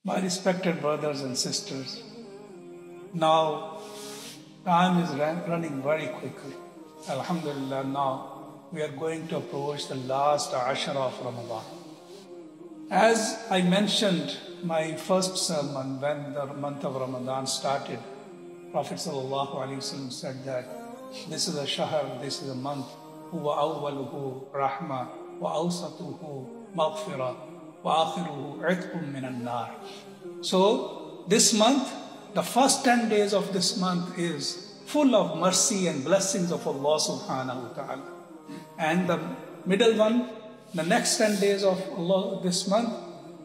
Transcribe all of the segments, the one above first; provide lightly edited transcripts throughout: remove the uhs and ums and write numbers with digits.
My respected brothers and sisters, now time is running very quickly. Alhamdulillah, now we are going to approach the last Ashra of Ramadan. As I mentioned, my first sermon when the month of Ramadan started, Prophet ﷺ said that this is a shahr, this is a month, huwa awwaluhu rahma, wa awsatuhu maghfirah, wa akhiruhu itqum minan nar. So this month, the first 10 days of this month is full of mercy and blessings of Allah subhanahu wa ta'ala. And the middle one, the next 10 days of Allah this month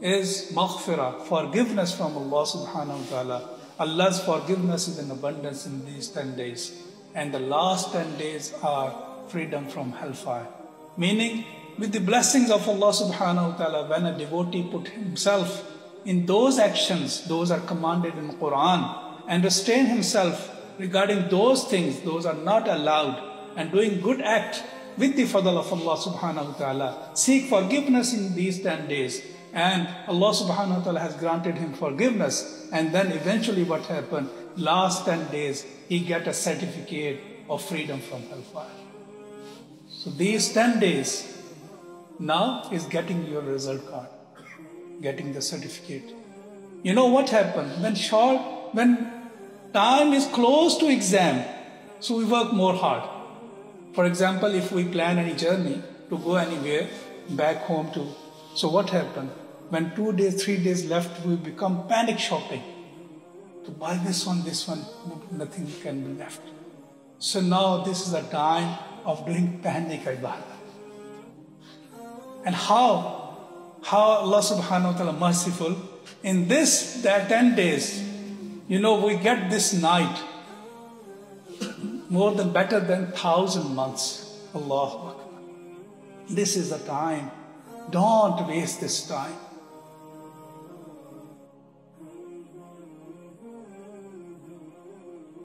is maghfirah, forgiveness from Allah subhanahu wa ta'ala. Allah's forgiveness is in abundance in these 10 days. And the last 10 days are freedom from hellfire. Meaning, with the blessings of Allah subhanahu wa ta'ala, when a devotee put himself in those actions, those are commanded in the Quran, and restrain himself regarding those things, those are not allowed, and doing good act with the fadl of Allah subhanahu wa ta'ala, seek forgiveness in these 10 days, and Allah subhanahu wa ta'ala has granted him forgiveness, and then eventually what happened, last 10 days, he get a certificate of freedom from hellfire. So these 10 days now is getting your result card, getting the certificate. You know what happened? When time is close to exam, so we work more hard. For example, if we plan any journey to go anywhere, back home to, so what happened? When 2 days, 3 days left, we become panic shopping. To buy this one, nothing can be left. So now this is a time of doing panic ibadah. And how Allah subhanahu wa ta'ala merciful, in this, that 10 days, we get this night more than better than 1,000 months. Allahu Akbar. This is the time. Don't waste this time.